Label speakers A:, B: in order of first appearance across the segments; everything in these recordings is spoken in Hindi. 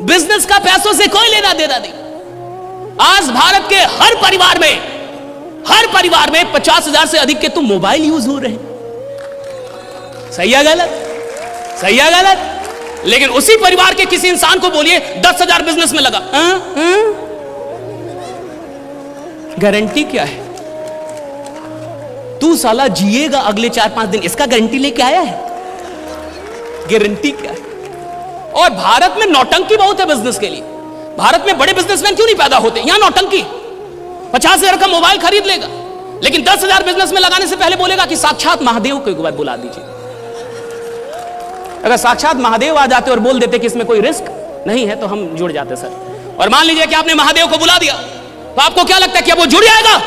A: बिजनेस का पैसों से कोई लेना देना नहीं। आज भारत के हर परिवार में 50,000 से अधिक के तो मोबाइल यूज हो रहे हैं। सही है गलत? सही है गलत? लेकिन उसी परिवार के किसी इंसान को बोलिए 10,000 बिजनेस में लगा, गारंटी क्या है? तू साला जिएगा अगले 4-5 दिन, इसका गारंटी लेके आया है? गारंटी क्या है? और भारत में नौटंकी बहुत है बिजनेस के लिए। भारत में बड़े बिजनेसमैन क्यों नहीं पैदा होते? यहां नौटंकी। 50,000 का मोबाइल खरीद लेगा, लेकिन 10,000 बिजनेस में लगाने से पहले बोलेगा कि साक्षात महादेव को एक बार बुला दीजिए। अगर साक्षात महादेव आ जाते और बोल देते कि इसमें कोई रिस्क नहीं है तो हम जुड़ जाते सर। और मान लीजिए कि आपने महादेव को बुला दिया, तो आपको क्या लगता है कि अब वो जुड़ जाएगा?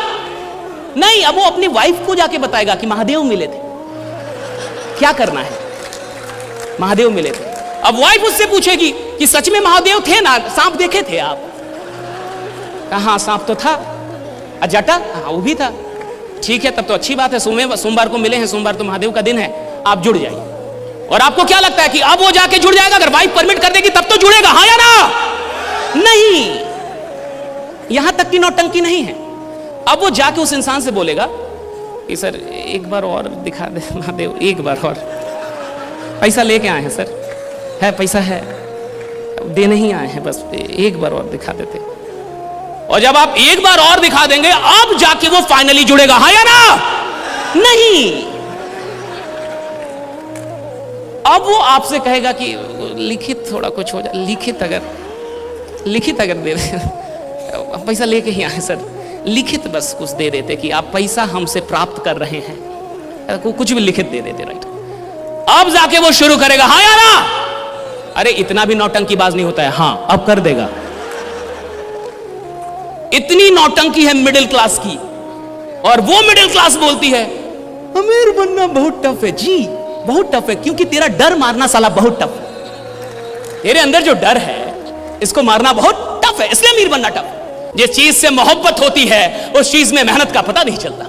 A: नहीं, अब वो अपनी वाइफ को जाके बताएगा कि महादेव मिले थे। क्या करना है? महादेव मिले थे। अब वाइफ उससे पूछेगी कि सच में महादेव थे ना, सांप देखे थे आप? हाँ सांप तो था। जटा? हाँ वो भी था। ठीक है, तब तो अच्छी बात है, सोमवार को मिले हैं, सोमवार तो महादेव का दिन है, आप जुड़ जाइए। और आपको क्या लगता है कि अब वो जाके जुड़ जाएगा? अगर वाइफ परमिट कर देगी तब तो जुड़ेगा, हाँ या ना? नहीं, यहां तक की नौटंकी नहीं है। अब वो जाके उस इंसान से बोलेगा कि सर एक बार और दिखा दे महादेव, एक बार और। पैसा लेके आए हैं सर, है पैसा है, दे नहीं आए हैं, बस एक बार और दिखा देते। और जब आप एक बार और दिखा देंगे, अब जाके वो फाइनली जुड़ेगा, हाँ या ना? नहीं, अब वो आपसे कहेगा कि लिखित थोड़ा कुछ हो जाए, लिखित अगर दे दे, पैसा लेके ही आए सर, लिखित बस कुछ दे देते कि आप पैसा हमसे प्राप्त कर रहे हैं, कुछ भी लिखित दे देते, राइट? अब जाके वो शुरू करेगा, हाँ या ना? अरे इतना भी नौटंकी बाज नहीं होता है, हाँ अब कर देगा। इतनी नौटंकी है मिडिल क्लास की, और वो मिडिल क्लास बोलती है अमीर बनना बहुत टफ है। जी बहुत टफ है, क्योंकि तेरा डर मारना साला बहुत टफ है। तेरे अंदर जो डर है इसको मारना बहुत टफ है, इसलिए अमीर बनना टफ है। जिस चीज से मोहब्बत होती है उस चीज में मेहनत का पता नहीं चलता।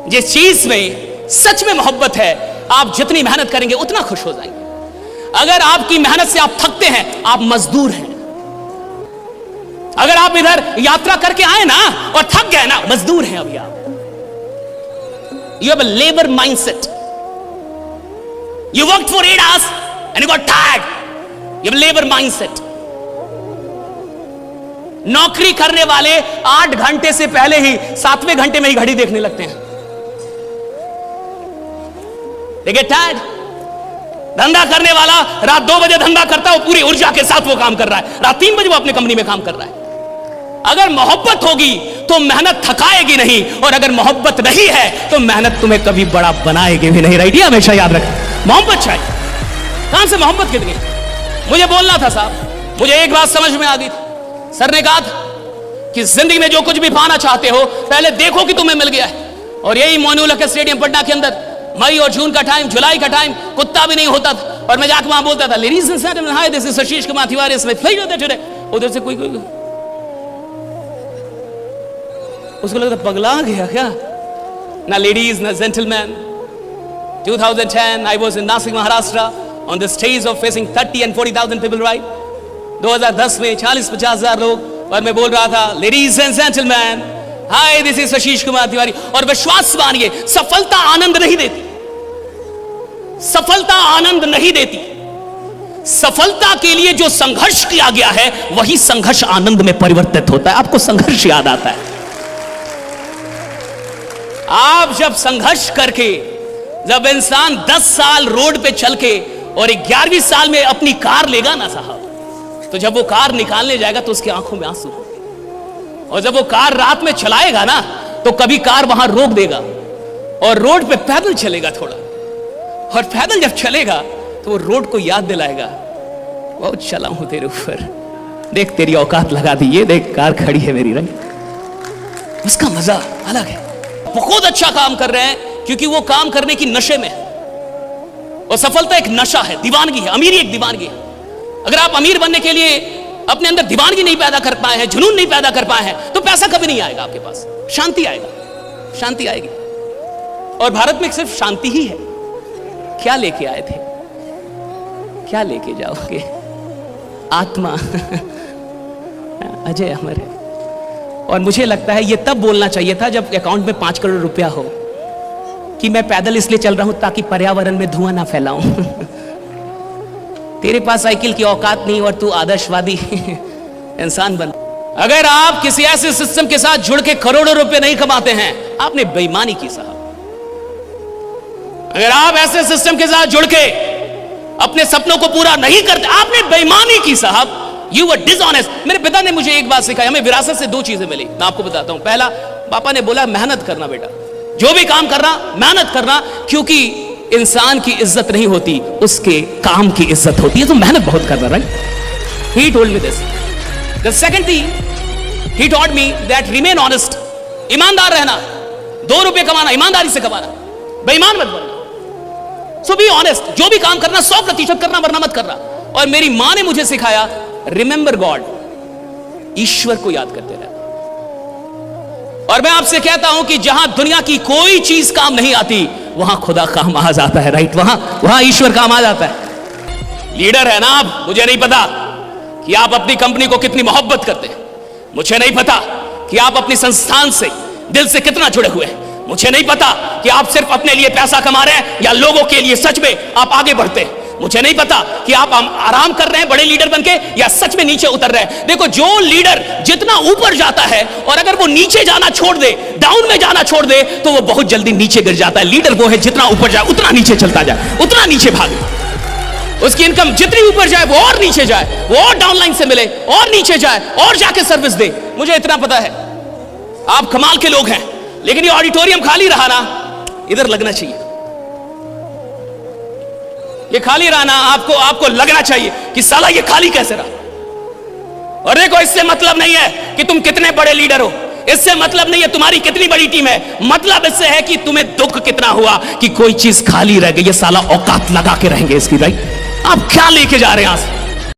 A: जिस चीज में सच में मोहब्बत है, आप जितनी मेहनत करेंगे उतना खुश हो जाएंगे। अगर आपकी मेहनत से आप थकते हैं, आप मजदूर हैं। अगर आप इधर यात्रा करके आए ना और थक गए ना, मजदूर हैं अभी आप। You have a labour mindset. You worked for 8 hours and you got tired. You have a labor mindset. नौकरी करने वाले 8 घंटे से पहले ही 7वें घंटे में ही घड़ी देखने लगते हैं। They get tired. धंधा करने वाला रात 2 बजे धंधा करता है, वो पूरी ऊर्जा के साथ वो काम कर रहा है। रात 3 बजे वो अपनी कंपनी में काम कर रहा है। अगर मोहब्बत होगी तो मेहनत थकाएगी नहीं, और अगर मोहब्बत नहीं है तो मेहनत तुम्हें कभी बड़ा बनाएगी भी नहीं, राइट? ये हमेशा याद रखें। मोहब्बत चाहिए। कहां से मोहब्बत कितनी? मुझे बोलना था साहब, मुझे एक बात समझ में आ गई थी। सर ने कहा था कि जिंदगी में जो कुछ भी पाना चाहते हो पहले देखो कि तुम्हें मिल गया है। और यही मोइनुल स्टेडियम पटना के अंदर मई और जून का टाइम, जुलाई का टाइम, कुत्ता भी नहीं होता था, और मैं जाकर वहां बोलता था ladies and gentleman, hi this is Ashish Kumar Tiwari, उधर से कोई उसको लगता पगला गया क्या? ना लेडीज ना gentleman. 2010 I was in Nasik, Maharashtra on the stage of facing 30 and 40,000 people, right? 2010 में 40-50,000 लोग, और मैं बोल रहा था ladies and gentleman, hi this is Ashish Kumar Tiwari. और विश्वास मानिए, सफलता आनंद नहीं देती। सफलता आनंद नहीं देती। सफलता के लिए जो संघर्ष किया गया है वही संघर्ष आनंद में परिवर्तित होता है। आपको संघर्ष याद आता है? आप जब संघर्ष करके, जब इंसान 10 साल रोड पे चल के और 11वीं साल में अपनी कार लेगा ना साहब, तो जब वो कार निकालने जाएगा तो उसकी आंखों में आंसू होंगे। और जब वो कार रात में चलाएगा ना तो कभी कार वहां रोक देगा और रोड पे पैदल चलेगा थोड़ा, और पैदल जब चलेगा तो वो रोड को याद दिलाएगा, बहुत चला हूं तेरे ऊपर, देख तेरी औकात लगा दी, ये देख कार खड़ी है मेरी, रंग। उसका मजा अलग है। बहुत अच्छा काम कर रहे हैं क्योंकि वो काम करने की नशे में है। और सफलता एक नशा है, दीवानगी है। अमीरी एक दीवानगी है। अगर आप अमीर बनने के लिए अपने अंदर दीवानगी नहीं पैदा कर पाए हैं, जुनून नहीं पैदा कर पाए हैं, तो पैसा कभी नहीं आएगा आपके पास। शांति आएगा, शांति आएगी। और भारत में सिर्फ शांति ही है। क्या लेके आए थे, क्या लेके जाओगे? आत्मा अजय अमर है। और मुझे लगता है ये तब बोलना चाहिए था जब अकाउंट में 5 करोड़ रुपया हो, कि मैं पैदल इसलिए चल रहा हूं ताकि पर्यावरण में धुआं ना फैलाऊं। तेरे पास साइकिल की औकात नहीं और तू आदर्शवादी इंसान बन। अगर आप किसी ऐसे सिस्टम के साथ जुड़ के करोड़ों रुपए नहीं कमाते हैं, आपने बेईमानी की साहब। अगर आप ऐसे सिस्टम के साथ जुड़ के अपने सपनों को पूरा नहीं करते, आपने बेईमानी की साहब। You were dishonest. मेरे पिता ने मुझे एक बात सिखाई, हमें विरासत से 2 चीजें मिली, मैं आपको बताता हूं। पहला, पापा ने बोला मेहनत करना बेटा, जो भी काम करना मेहनत करना, क्योंकि इंसान की इज्जत नहीं होती, उसके काम की इज्जत होती है, तो मेहनत बहुत करना। Right, he told me this. The second thing he taught me that remain honest, ईमानदार रहना, 2 रुपए कमाना ईमानदारी से कमाना, बेईमान मत बनना। सो बी ऑनेस्ट, जो भी काम करना 100% करना, वरना मत करना। और मेरी मां ने मुझे सिखाया रिमेंबर गॉड, ईश्वर को याद करते रहना। और मैं आपसे कहता हूं कि जहां दुनिया की कोई चीज काम नहीं आती, वहां खुदा काम आ जाता है। राइट, वहां ईश्वर काम आ जाता है। लीडर है ना आप, मुझे नहीं पता कि आप अपनी कंपनी को कितनी मोहब्बत करते हैं, मुझे नहीं पता कि आप अपनी संस्थान से दिल से कितना जुड़े हुए हैं, मुझे नहीं पता कि आप सिर्फ अपने लिए पैसा कमा रहे हैं या लोगों के लिए सच में आप आगे बढ़ते हैं, मुझे नहीं पता कि आप आराम कर रहे हैं बड़े लीडर बनके या सच में नीचे उतर रहे हैं। देखो, जो लीडर जितना ऊपर जाता है और अगर वो नीचे जाना छोड़ दे, डाउन में जाना छोड़ दे, तो वो बहुत जल्दी नीचे गिर जाता है। लीडर वो है जितना ऊपर जाए उतना नीचे चलता जाए, उतना नीचे भागे। उसकी इनकम जितनी ऊपर जाए वो और नीचे जाए, वो और डाउनलाइन से मिले और नीचे जाए और जाके सर्विस दे। मुझे इतना पता है आप कमाल के लोग हैं, लेकिन ये ऑडिटोरियम खाली रहा ना, इधर लगना चाहिए। ये खाली रहा ना, आपको लगना चाहिए कि साला ये खाली कैसे रहा। और देखो, इससे मतलब नहीं है कि तुम कितने बड़े लीडर हो, इससे मतलब नहीं है तुम्हारी कितनी बड़ी टीम है, मतलब इससे है कि तुम्हें दुख कितना हुआ कि कोई चीज खाली रह गई। ये साला औकात लगा के रहेंगे इसकी। राइट, आप क्या लेके जा रहे हैं यहां से?